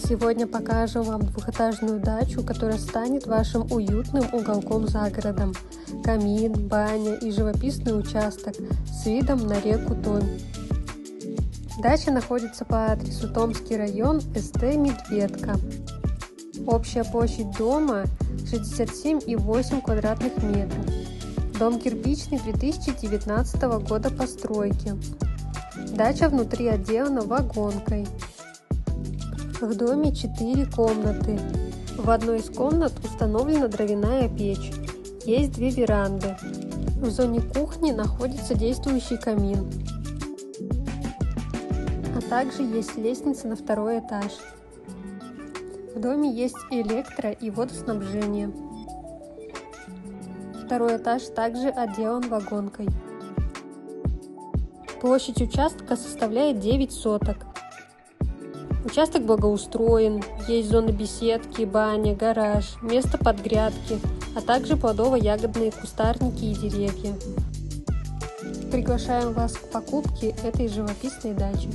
Сегодня покажем вам двухэтажную дачу, которая станет вашим уютным уголком за городом. Камин, баня и живописный участок с видом на реку Томь. Дача находится по адресу Томский район, СТ Медведка. Общая площадь дома 67,8 квадратных метров. Дом кирпичный 2019 года постройки. Дача внутри отделана вагонкой. В доме 4 комнаты. В одной из комнат установлена дровяная печь. Есть 2 веранды. В зоне кухни находится действующий камин. А также есть лестница на 2-й этаж. В доме есть электро- и водоснабжение. 2-й этаж также отделан вагонкой. Площадь участка составляет 9 соток. Участок благоустроен, есть зоны беседки, баня, гараж, место под грядки, а также плодово-ягодные кустарники и деревья. Приглашаем вас к покупке этой живописной дачи.